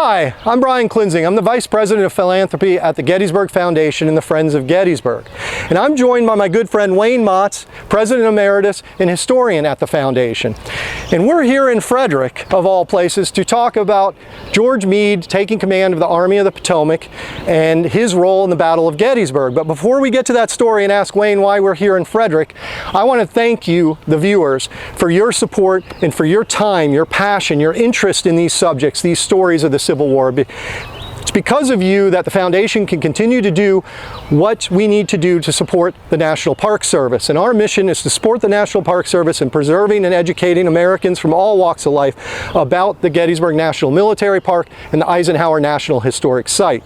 Hi, I'm Brian Klinzing. I'm the Vice President of Philanthropy at the Gettysburg Foundation and the Friends of Gettysburg. And I'm joined by my good friend Wayne Motts, President Emeritus and historian at the Foundation. And we're here in Frederick, of all places, to talk about George Meade taking command of the Army of the Potomac and his role in the Battle of Gettysburg. But before we get to that story and ask Wayne why we're here in Frederick, I want to thank you, the viewers, for your support and for your time, your passion, your interest in these subjects, these stories of the Civil War. It's because of you that the Foundation can continue to do what we need to do to support the National Park Service. And our mission is to support the National Park Service in preserving and educating Americans from all walks of life about the Gettysburg National Military Park and the Eisenhower National Historic Site.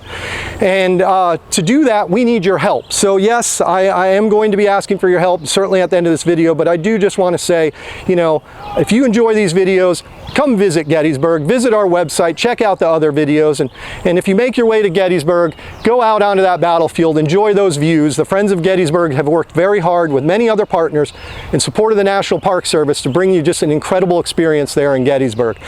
And to do that, we need your help. So yes, I am going to be asking for your help, certainly at the end of this video, but I do just want to say, you know, if you enjoy these videos, come visit Gettysburg, visit our website, check out the other videos, and if you make your way to Gettysburg, go out onto that battlefield, enjoy those views. The Friends of Gettysburg have worked very hard with many other partners in support of the National Park Service to bring you just an incredible experience there in Gettysburg.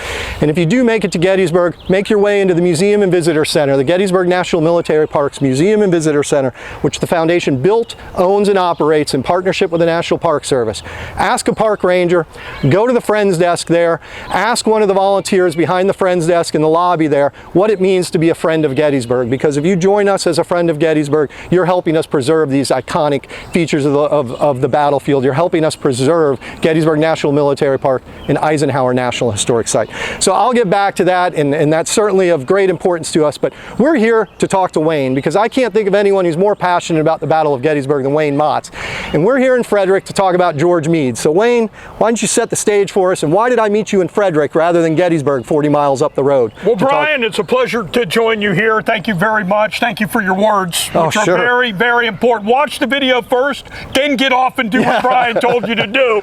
And if you do make it to Gettysburg, make your way into the Museum and Visitor Center, the Gettysburg National Military Parks Museum and Visitor Center, which the Foundation built, owns, and operates in partnership with the National Park Service. Ask a park ranger, go to the Friends desk there, ask one of the volunteers behind the Friends desk in the lobby there what it means to be a friend of Gettysburg, because if you join us as a friend of Gettysburg, you're helping us preserve these iconic features of the battlefield. You're helping us preserve Gettysburg National Military Park and Eisenhower National Historic Site. So I'll get back to that, and that's certainly of great importance to us, but we're here to talk to Wayne, because I can't think of anyone who's more passionate about the Battle of Gettysburg than Wayne Motts. And we're here in Frederick to talk about George Meade. So Wayne, why don't you set the stage for us, and why did I meet you in Frederick rather than Gettysburg 40 miles up the road? Well, Brian, it's a pleasure to join you here. Thank you very much. Thank you for your words, which are very, very important. Watch the video first, then get off and do what Brian told you to do.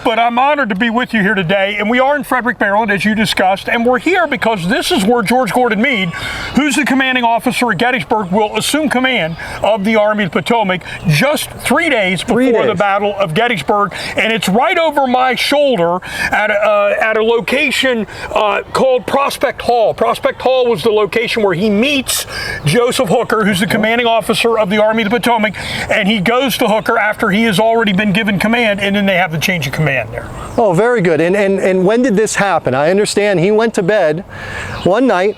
But I'm honored to be with you here today, and we are in Frederick, Maryland, as you discussed, and we're here because this is where George Gordon Meade, who's the commanding officer at Gettysburg, will assume command of the Army of the Potomac just 3 days before the Battle of Gettysburg, and it's right over my shoulder at a location called Prospect Hall. Prospect Hall was the location where he meets Joseph Hooker, who's the commanding officer of the Army of the Potomac, and he goes to Hooker after he has already been given command, and then they have the change of command there. Oh, very good. And when did this happen? I understand he went to bed one night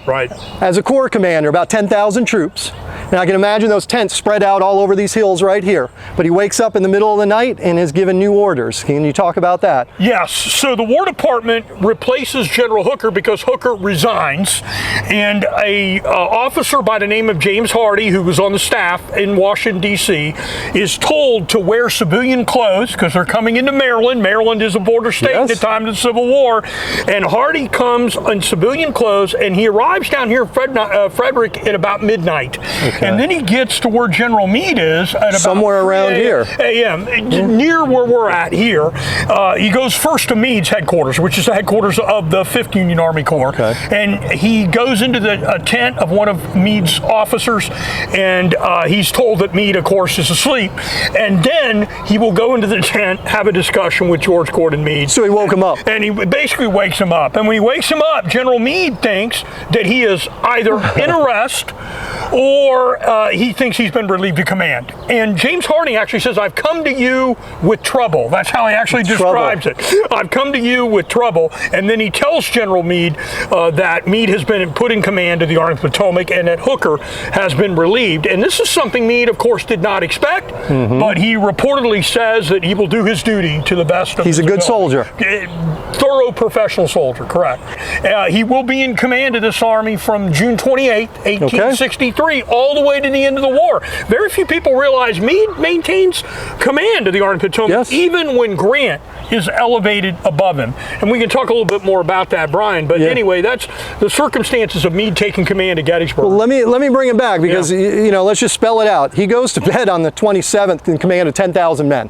as a Corps commander, about 10,000 troops. And I can imagine those tents spread out all over these hills right here. But he wakes up in the middle of the night and is given new orders. Can you talk about that? Yes. So the War Department replaces General Hooker because Hooker resigns, and a officer by the name of James Hardie, who was on the staff in Washington, D.C., is told to wear civilian clothes because they're coming into Maryland. Maryland is a border state at the time of the Civil War. And Hardie comes in civilian clothes, and he arrives down here in Frederick at about midnight. And then he gets to where General Meade is at about somewhere around here. A.M. Near where we're at here. He goes first to Meade's headquarters, which is the headquarters of the 5th Union Army Corps. And he goes into the tent of one of Meade's officers, and he's told that Meade, of course, is asleep. And then he will go into the tent, have a discussion with George Gordon Meade. So he woke him up. And he basically wakes him up. And when he wakes him up, General Meade thinks that he is either in arrest or he thinks he's been relieved of command. And James Hardie actually says, "I've come to you with trouble." That's how he actually describes it. "I've come to you with trouble." And then he tells General Meade that Meade has been put in command of the Army of the Potomac and that Hooker has been relieved. And this is something Meade, of course, did not expect, but he reportedly says that he will do his duty to the best of his ability. He's a good soldier. Thorough professional soldier, correct. He will be in command of this army from June 28, 1863, all the way to the end of the war. Very few people realize Meade maintains command of the Army of the Potomac, even when Grant is elevated above him. And we can talk a little bit more about that, Brian. But anyway, that's the circumstances of Meade taking command of Gettysburg. Well, let me bring him back, because you know, let's just spell it out. He goes to bed on the 27th in command of 10,000 men.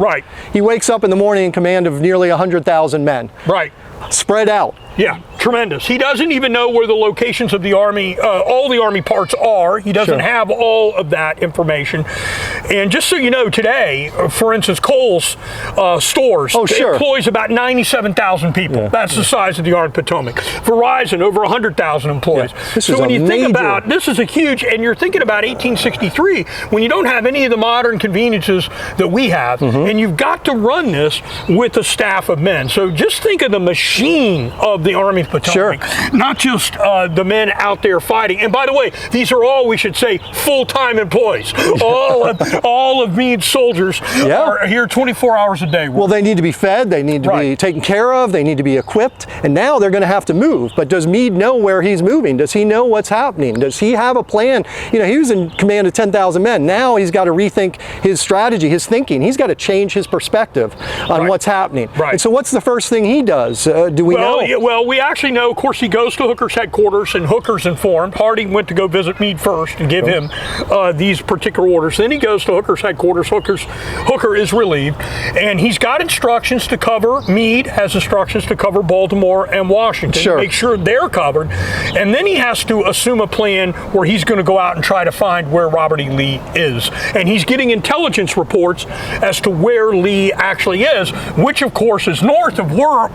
He wakes up in the morning in command of nearly 100,000 men. Spread out. tremendous. He doesn't even know where the locations of the Army, all the Army parts are. He doesn't have all of that information. And just so you know, today, for instance, Kohl's stores employs about 97,000 people. Yeah. That's the size of the Army of Potomac. Verizon, over 100,000 employees. Yeah. So when you think about, this is a huge, and you're thinking about 1863, when you don't have any of the modern conveniences that we have, and you've got to run this with a staff of men. So just think of the machine of the Army of Potomac, not just the men out there fighting. And by the way, these are all, we should say, full-time employees. All of Meade's soldiers are here 24 hours a day. Well, they need to be fed, they need to be taken care of, they need to be equipped, and now they're going to have to move. But does Meade know where he's moving? Does he know what's happening? Does he have a plan? You know, he was in command of 10,000 men. Now he's got to rethink his strategy, his thinking. He's got to change his perspective on what's happening. And so what's the first thing he does? Do we know? Well, we actually know, of course, he goes to Hooker's headquarters, and Hooker's informed. Harding went to go visit Meade first and give him these particular orders. Then he goes to Hooker's headquarters. Hooker is relieved, and he's got instructions to cover, Meade has instructions to cover Baltimore and Washington, make sure they're covered. And then he has to assume a plan where he's going to go out and try to find where Robert E. Lee is. And he's getting intelligence reports as to where Lee actually is, which of course is north of where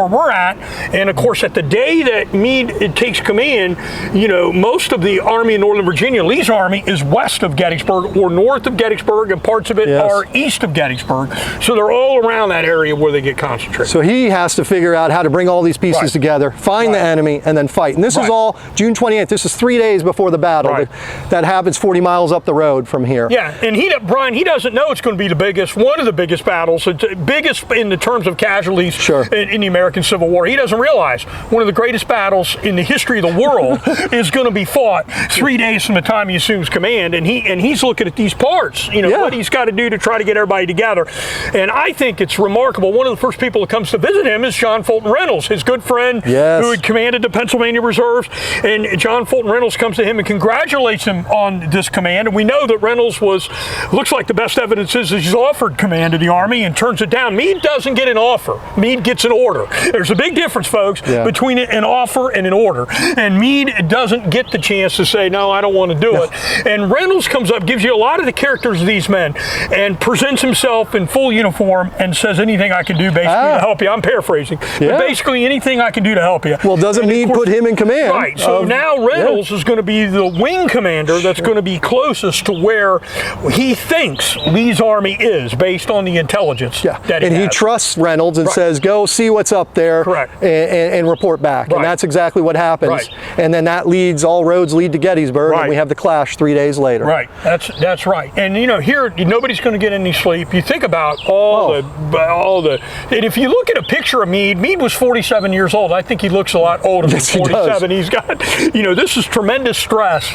we're at. And of course, at the day that Meade takes command, you know, most of the Army in Northern Virginia, Lee's army, is west of Gettysburg or north of Gettysburg, and parts of it are east of Gettysburg. So they're all around that area where they get concentrated. So he has to figure out how to bring all these pieces together, find the enemy, and then fight. And this is all June 28th. This is 3 days before the battle. That happens 40 miles up the road from here. Yeah, and Brian, he doesn't know it's going to be the biggest, one of the biggest battles, biggest in the terms of casualties in the American Civil War. He doesn't realize one of the greatest battles in the history of the world is going to be fought 3 days from the time he assumes command, and he's looking at these parts, you know, what he's got to do to try to get everybody together. And I think it's remarkable. One of the first people that comes to visit him is John Fulton Reynolds, his good friend who had commanded the Pennsylvania Reserves. And John Fulton Reynolds comes to him and congratulates him on this command. And we know that Reynolds looks like the best evidence is he's offered command of the Army and turns it down. Meade doesn't get an offer. Meade gets an order. There's a big difference, folks, between an offer and an order. And Meade doesn't get the chance to say, no, I don't want to do it. And Reynolds comes up, gives you a lot of the characters of these men, and presents himself in full uniform and says, anything I can do basically to help you. I'm paraphrasing. But basically anything I can do to help you. Well, doesn't Meade put him in command? Right. So now Reynolds is going to be the wing commander that's going to be closest to where he thinks Lee's army is based on the intelligence that he has. He trusts Reynolds and says, go see what's up there and report back. And that's exactly what happens. And then that leads, all roads lead to Gettysburg, and we have the clash 3 days later. Right. That's right. And you know, here nobody's going to get any sleep. You think about all the and if you look at a picture of Meade was 47 years old. I think he looks a lot older than 47. He's got, you know, this is tremendous stress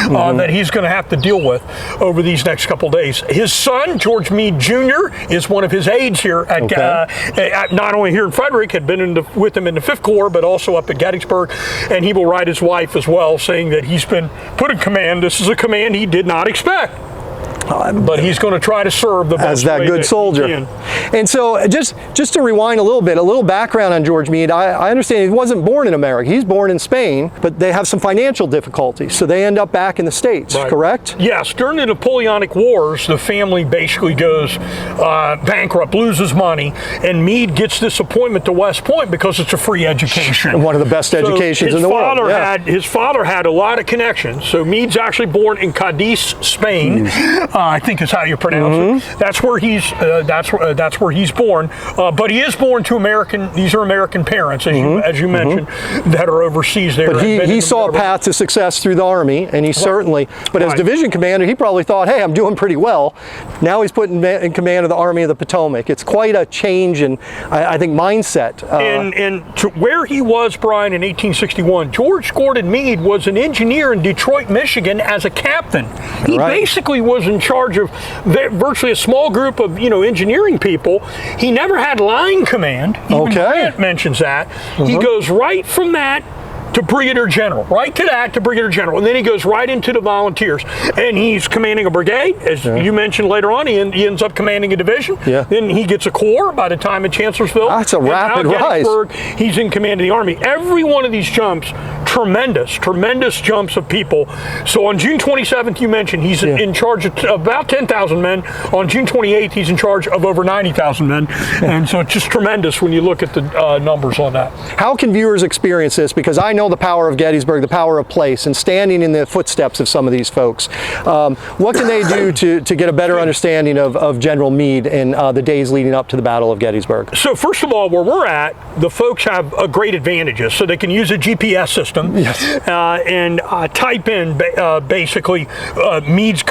that he's going to have to deal with over these next couple days. His son, George Meade Jr., is one of his aides here at not only here in Frederick, had been with him in the 5th Corps, but also up at Gettysburg. And he will write his wife as well, saying that he's been put in command. This is a command he did not expect. But he's going to try to serve the best as that good soldier. And so just to rewind a little bit, a little background on George Meade. I understand he wasn't born in America. He's born in Spain, but they have some financial difficulties, so they end up back in the States, correct? Yes. During the Napoleonic Wars, the family basically goes bankrupt, loses money, and Meade gets this appointment to West Point because it's a free education. One of the best educations in the world. His father had a lot of connections. So Meade's actually born in Cadiz, Spain. I think is how you pronounce it. That's where he's that's where he's born. But he is born to these are American parents, as you mentioned, that are overseas there. But he saw a path to success through the Army, and he certainly. But as division commander, he probably thought, "Hey, I'm doing pretty well." Now he's put in command of the Army of the Potomac. It's quite a change in, I think, mindset. And to where he was, Brian, in 1861, George Gordon Meade was an engineer in Detroit, Michigan, as a captain. He basically was in charge of virtually a small group of engineering people. He never had line command. Even Grant mentions that. He goes right from that to Brigadier General, right cadet to Brigadier General, and then he goes right into the volunteers, and he's commanding a brigade, as you mentioned later on. He ends up commanding a division. Then he gets a corps by the time at Chancellorsville. That's a rapid rise. He's in command of the Army. Every one of these jumps, tremendous jumps of people. So on June 27th, you mentioned he's in charge of about 10,000 men. On June 28th, he's in charge of over 90,000 men. And so it's just tremendous when you look at the numbers on that. How can viewers experience this? Because I know the power of Gettysburg, the power of place, and standing in the footsteps of some of these folks. What can they do to get a better understanding of General Meade and the days leading up to the Battle of Gettysburg? So first of all, where we're at, the folks have great advantages. So they can use a GPS system and type in basically Meade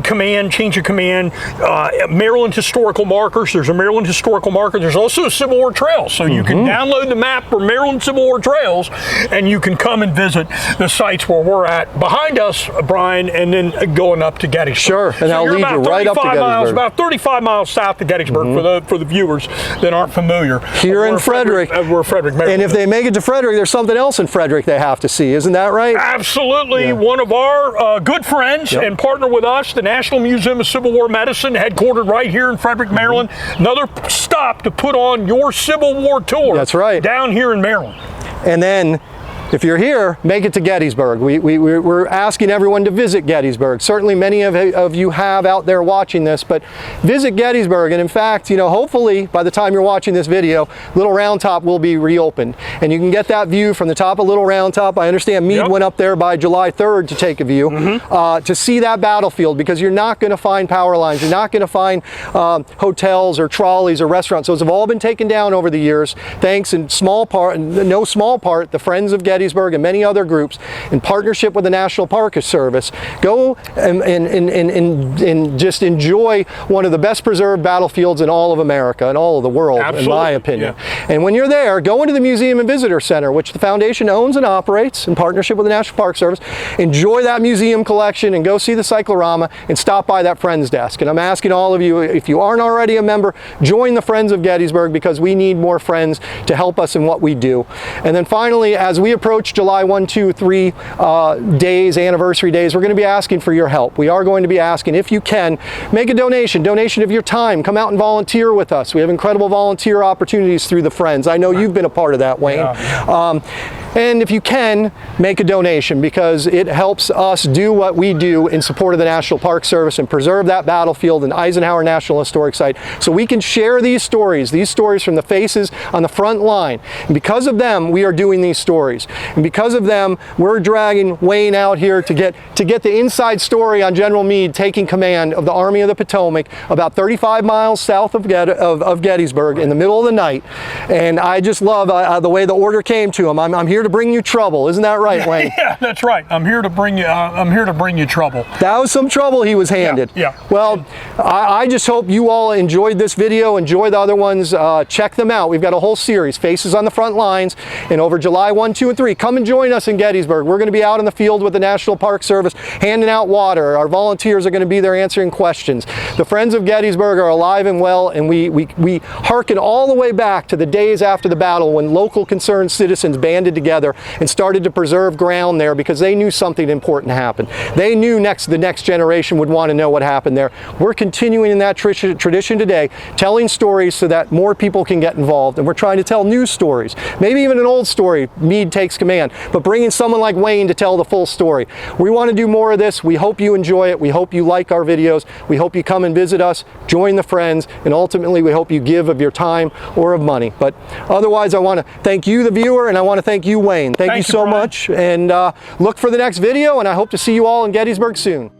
command, change of command, Maryland historical markers. There's a Maryland historical marker. There's also a Civil War trail. So you can download the map for Maryland Civil War trails, and you can come and visit the sites where we're at behind us, Brian, and then going up to Gettysburg. Sure, and I'll lead you right up to Gettysburg. About 35 miles south of Gettysburg for the viewers that aren't familiar. Here in Frederick. We're Frederick, Maryland. And if they make it to Frederick, there's something else in Frederick they have to see. Isn't that right? Absolutely. One of our good friends and partner with us, the National Museum of Civil War Medicine, headquartered right here in Frederick, Maryland. Another stop to put on your Civil War tour. That's right. Down here in Maryland. And then, if you're here, make it to Gettysburg. We're asking everyone to visit Gettysburg. Certainly many of you have out there watching this, but visit Gettysburg. And in fact, hopefully by the time you're watching this video, Little Round Top will be reopened. And you can get that view from the top of Little Round Top. I understand Meade went up there by July 3rd to take a view, to see that battlefield, because you're not going to find power lines. You're not going to find hotels or trolleys or restaurants. Those have all been taken down over the years, thanks in no small part, the Friends of Gettysburg and many other groups in partnership with the National Park Service. Go and just enjoy one of the best preserved battlefields in all of America and all of the world, in my opinion. And when you're there, go into the Museum and Visitor Center, which the foundation owns and operates in partnership with the National Park Service. Enjoy that museum collection and go see the cyclorama and stop by that Friends desk. And I'm asking all of you, if you aren't already a member, join the Friends of Gettysburg, because we need more friends to help us in what we do. And then finally, as we approach July 1, 2, 3 days, anniversary days, we're going to be asking for your help. We are going to be asking, if you can, make a donation of your time. Come out and volunteer with us. We have incredible volunteer opportunities through the Friends. I know you've been a part of that, Wayne. And if you can, make a donation, because it helps us do what we do in support of the National Park Service and preserve that battlefield and Eisenhower National Historic Site, so we can share these stories from the faces on the front line. And because of them, we are doing these stories. And because of them, we're dragging Wayne out here to get the inside story on General Meade taking command of the Army of the Potomac about 35 miles south of Gettysburg in the middle of the night. And I just love the way the order came to him. I'm here to bring you trouble. Isn't that right, Wayne? Yeah, that's right. I'm here to bring you trouble. That was some trouble he was handed. Well, I just hope you all enjoyed this video. Enjoy the other ones. Check them out. We've got a whole series, Faces on the Front Lines, and over July 1, 2, and 3. Come and join us in Gettysburg. We're going to be out in the field with the National Park Service handing out water. Our volunteers are going to be there answering questions. The Friends of Gettysburg are alive and well, and we hearken all the way back to the days after the battle when local concerned citizens banded together and started to preserve ground there because they knew something important happened. They knew the next generation would want to know what happened there. We're continuing in that tradition today, telling stories so that more people can get involved, and we're trying to tell new stories. Maybe even an old story, Meade takes command, but bringing someone like Wayne to tell the full story. We want to do more of this. We hope you enjoy it. We hope you like our videos. We hope you come and visit us, join the Friends, and ultimately we hope you give of your time or of money. But otherwise, I want to thank you, the viewer, and I want to thank you, Wayne. Thank you so much, and look for the next video, and I hope to see you all in Gettysburg soon.